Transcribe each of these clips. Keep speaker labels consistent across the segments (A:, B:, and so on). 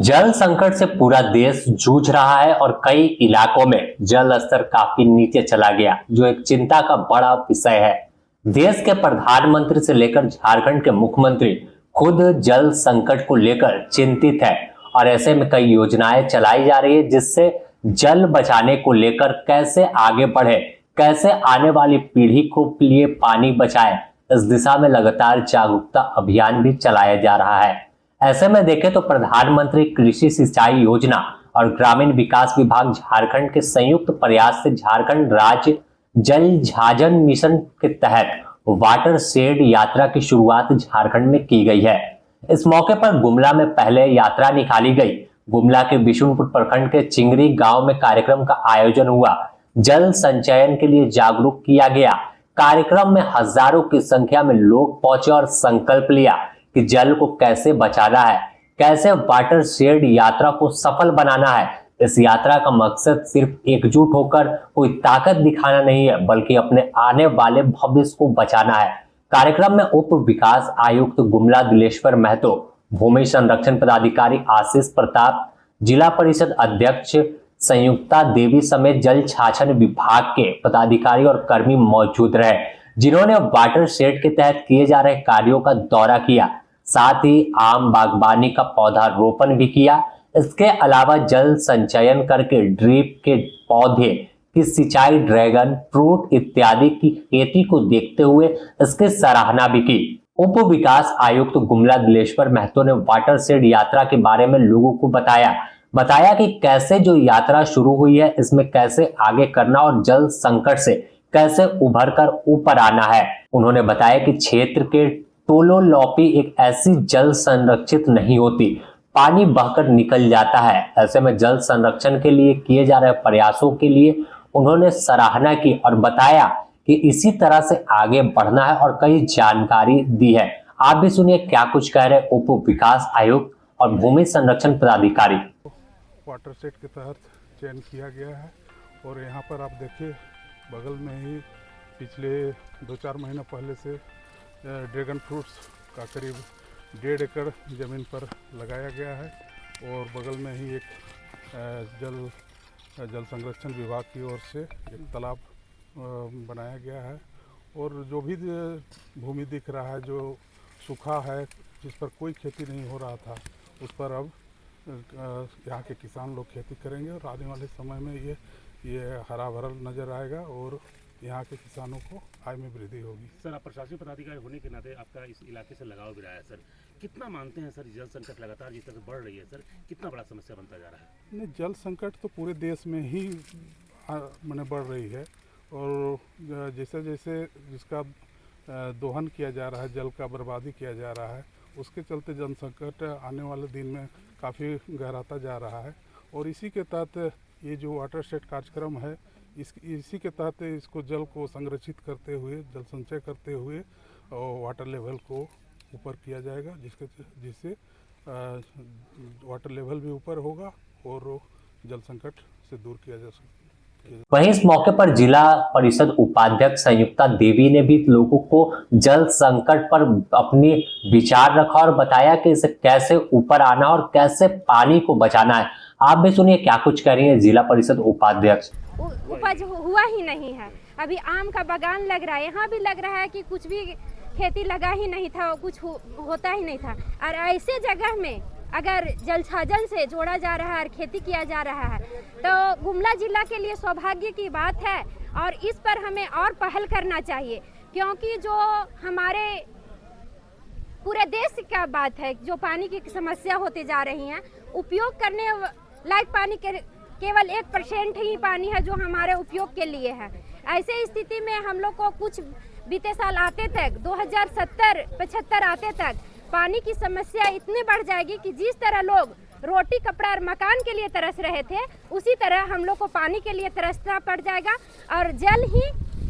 A: जल संकट से पूरा देश जूझ रहा है और कई इलाकों में जल स्तर काफी नीचे चला गया, जो एक चिंता का बड़ा विषय है। देश के प्रधानमंत्री से लेकर झारखंड के मुख्यमंत्री खुद जल संकट को लेकर चिंतित है और ऐसे में कई योजनाएं चलाई जा रही है जिससे जल बचाने को लेकर कैसे आगे बढ़े, कैसे आने वाली पीढ़ी को लिए पानी बचाए, इस दिशा में लगातार जागरूकता अभियान भी चलाया जा रहा है। ऐसे में देखें तो प्रधानमंत्री कृषि सिंचाई योजना और ग्रामीण विकास विभाग झारखंड के संयुक्त प्रयास से झारखंड राज्य जल झाजन मिशन के तहत वाटर शेड यात्रा की शुरुआत झारखंड में की गई है। इस मौके पर गुमला में पहले यात्रा निकाली गई। गुमला के बिशुनपुर प्रखंड के चिंगरी गांव में कार्यक्रम का आयोजन हुआ। जल संचयन के लिए जागरूक किया गया। कार्यक्रम में हजारों की संख्या में लोग पहुंचे और संकल्प लिया कि जल को कैसे बचाना है, कैसे वाटर शेड यात्रा को सफल बनाना है। इस यात्रा का मकसद सिर्फ एकजुट होकर कोई ताकत दिखाना नहीं है, बल्कि अपने आने वाले भविष्य को बचाना है। कार्यक्रम में उप विकास आयुक्त गुमला दिलेश्वर महतो, भूमि संरक्षण पदाधिकारी आशीष प्रताप, जिला परिषद अध्यक्ष संयुक्ता देवी समेत जल छाछन विभाग के पदाधिकारी और कर्मी मौजूद रहे, जिन्होंने वाटर शेड के तहत किए जा रहे कार्यों का दौरा किया। साथ ही आम बागवानी का पौधा रोपण भी किया। इसके अलावा जल संचयन करके ड्रिप के पौधे की सिंचाई, ड्रैगन फ्रूट इत्यादि की खेती को देखते हुए इसकी सराहना भी की। उप विकास आयुक्त गुमला दिलेश्वर महतो ने वाटर शेड यात्रा के बारे में लोगों को बताया कि कैसे जो यात्रा शुरू हुई है इसमें कैसे आगे करना और जल संकट से कैसे उभर कर ऊपर आना है। उन्होंने बताया कि क्षेत्र के टोलो लॉपी एक ऐसी जल संरक्षित नहीं होती, पानी बहकर निकल जाता है। ऐसे में जल संरक्षण के लिए किए जा रहे प्रयासों के लिए उन्होंने सराहना की और बताया कि इसी तरह से आगे बढ़ना है और कई जानकारी दी है। आप भी सुनिए क्या कुछ कह रहे उप विकास आयुक्त और भूमि संरक्षण पदाधिकारी।
B: वाटर शेड के तहत चयन किया गया है और यहाँ पर आप देखिए बगल में ही पिछले 2-4 महीना पहले से ड्रैगन फ्रूट्स का करीब 1.5 एकड़ ज़मीन पर लगाया गया है और बगल में ही एक जल संरक्षण विभाग की ओर से एक तालाब बनाया गया है और जो भी भूमि दिख रहा है जो सूखा है, जिस पर कोई खेती नहीं हो रहा था, उस पर अब यहाँ के किसान लोग खेती करेंगे और आने वाले समय में ये हरा भरा नज़र आएगा और यहाँ के किसानों को आय में वृद्धि होगी।
C: सर, आप प्रशासनिक पदाधिकारी होने के नाते आपका इस इलाके से लगाव भी रहा है सर, कितना मानते हैं सर जल संकट लगातार जिस तरह से बढ़ रही है सर, कितना बड़ा समस्या बनता जा रहा है?
B: नहीं, जल संकट तो पूरे देश में ही मैंने बढ़ रही है और जैसे जैसे जिसका दोहन किया जा रहा है, जल का बर्बादी किया जा रहा है, उसके चलते जल संकट आने वाले दिन में काफ़ी गहराता जा रहा है। और इसी के तहत ये जो वाटर शेड कार्यक्रम है, इसी के तहत इसको जल को संरक्षित करते हुए, जल संचय करते हुए और वाटर लेवल को ऊपर किया जाएगा, जिससे वाटर लेवल भी ऊपर होगा और जल संकट से दूर किया जा सकता है।
A: वहीं इस मौके पर जिला परिषद उपाध्यक्ष संयुक्ता देवी ने भी लोगों को जल संकट पर अपनी विचार रखा और बताया कि इसे कैसे ऊपर आना और कैसे पानी को बचाना है। आप भी सुनिए क्या कुछ कह रही है जिला परिषद उपाध्यक्ष।
D: उपज हुआ ही नहीं है, अभी आम का बागान लग रहा है, यहाँ भी लग रहा है कि कुछ भी खेती लगा ही नहीं था, कुछ होता ही नहीं था। और ऐसे जगह में अगर जल छाजन से जोड़ा जा रहा है और खेती किया जा रहा है तो गुमला जिला के लिए सौभाग्य की बात है और इस पर हमें और पहल करना चाहिए, क्योंकि जो हमारे पूरे देश का बात है, जो पानी की समस्या होती जा रही है, उपयोग करने लायक पानी केवल 1% ही पानी है जो हमारे उपयोग के लिए है। ऐसे स्थिति में हम लोग को कुछ बीते साल आते तक 2070-75 आते तक पानी की समस्या इतनी बढ़ जाएगी कि जिस तरह लोग रोटी, कपड़ा और मकान के लिए तरस रहे थे, उसी तरह हम लोग को पानी के लिए तरसना पड़ जाएगा। और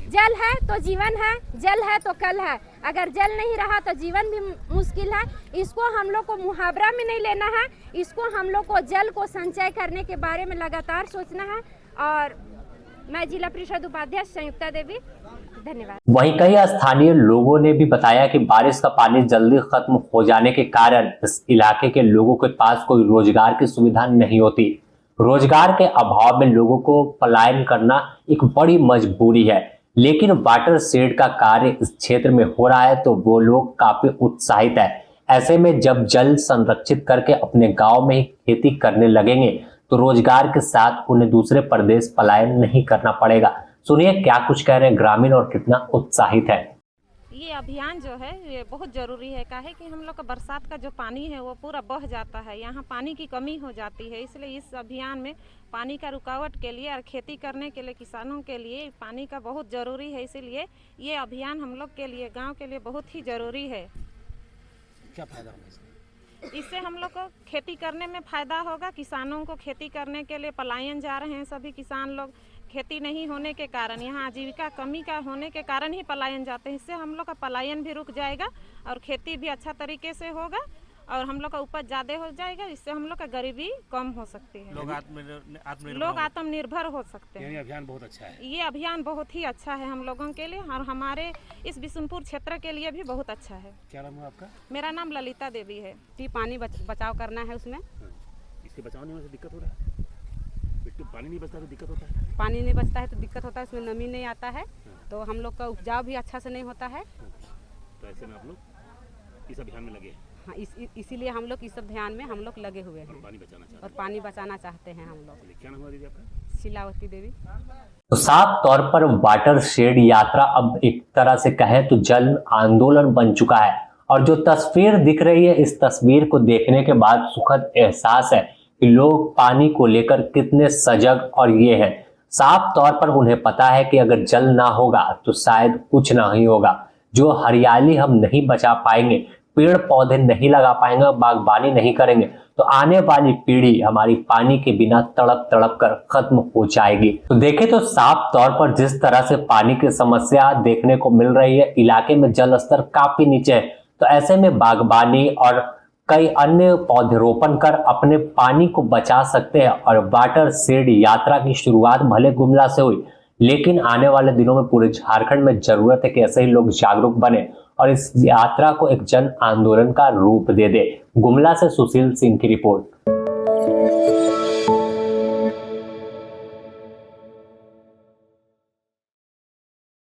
D: जल है तो जीवन है, जल है तो कल है। अगर जल नहीं रहा तो जीवन भी मुश्किल है। इसको हम लोग को मुहावरा में नहीं लेना है, इसको हम लोग को जल को संचय करने के बारे में लगातार सोचना है। और मैं जिला परिषद उपाध्यक्ष संयुक्ता देवी। धन्यवाद।
A: वहीं कई स्थानीय लोगों ने भी बताया कि बारिश का पानी जल्दी खत्म हो जाने के कारण इस इलाके के लोगों के पास कोई रोजगार की सुविधा नहीं होती। रोजगार के अभाव में लोगों को पलायन करना एक बड़ी मजबूरी है, लेकिन वाटर शेड का कार्य इस क्षेत्र में हो रहा है तो वो लोग काफी उत्साहित है। ऐसे में जब जल संरक्षित करके अपने गांव में ही खेती करने लगेंगे तो रोजगार के साथ उन्हें दूसरे प्रदेश पलायन नहीं करना पड़ेगा। सुनिए क्या कुछ कह रहे हैं ग्रामीण और कितना उत्साहित है।
E: ये अभियान जो है ये बहुत ज़रूरी है। काहे कि हम लोग का बरसात का जो पानी है वो पूरा बह जाता है, यहाँ पानी की कमी हो जाती है, इसलिए इस अभियान में पानी का रुकावट के लिए और खेती करने के लिए किसानों के लिए पानी का बहुत ज़रूरी है। इसीलिए ये अभियान हम लोग के लिए गांव के लिए बहुत ही ज़रूरी है।
C: क्या फायदा होगा इसमें?
E: इससे हम लोग को खेती करने में फ़ायदा होगा। किसानों को खेती करने के लिए पलायन जा रहे हैं सभी किसान लोग। खेती नहीं होने के कारण, यहाँ आजीविका कमी का होने के कारण ही पलायन जाते हैं। इससे हम लोग का पलायन भी रुक जाएगा और खेती भी अच्छा तरीके से होगा और हम लोग का उपज ज़्यादा हो जाएगा। इससे हम लोग का गरीबी कम हो सकती है, लोग आत्मनिर्भर हो सकते हैं।
C: यानी अभियान बहुत अच्छा है।
E: ये अभियान बहुत ही अच्छा है हम लोगों के लिए और हमारे इस बिशुनपुर क्षेत्र के लिए भी बहुत अच्छा है।
C: क्या नाम है आपका?
E: मेरा नाम ललिता देवी है।
F: पानी बचाव करना है उसमें।
C: इसके बचाव नहीं होने से दिक्कत हो रहा है? मिट्टी पानी नहीं बचता तो दिक्कत होता है?
F: पानी नहीं बचता है तो दिक्कत होता है, उसमें नमी नहीं आता है तो हम लोग का उपजाऊ भी अच्छा से नहीं होता है।
C: तो ऐसे में आप लोग इस अभियान में लगे हैं।
F: हाँ, इसीलिए हम लोग इस अभियान में हम लोग लगे हुए हैं
C: पानी बचाना चाहते
F: और पानी बचाना चाहते हैं हम लोग।
C: हैं। क्या नाम हुआ दीदी आपका?
F: शीलावती देवी।
A: तो साफ तौर पर वाटर शेड यात्रा अब एक तरह से कहें तो जन आंदोलन बन चुका है और जो तस्वीर दिख रही है इस तस्वीर को देखने के बाद सुखद एहसास है कि लोग पानी को लेकर कितने सजग और ये है साफ तौर पर उन्हें पता है कि अगर जल ना होगा तो शायद कुछ नहीं होगा। जो हरियाली हम नहीं बचा पाएंगे, पेड़ पौधे नहीं लगा पाएंगे, बागबानी नहीं करेंगे तो आने वाली पीढ़ी हमारी पानी के बिना तड़प तड़प कर खत्म हो जाएगी। तो देखें तो साफ तौर पर जिस तरह से पानी की समस्या देखने को मिल रही है, इलाके में जल स्तर काफी नीचे है, तो ऐसे में बागबानी और कई अन्य पौधरोपण कर अपने पानी को बचा सकते हैं। और वाटर शेड यात्रा की शुरुआत भले गुमला से हुई, लेकिन आने वाले दिनों में पूरे झारखंड में जरूरत है कि ऐसे ही लोग जागरूक बने और इस यात्रा को एक जन आंदोलन का रूप दे दे। गुमला से सुशील सिंह की रिपोर्ट।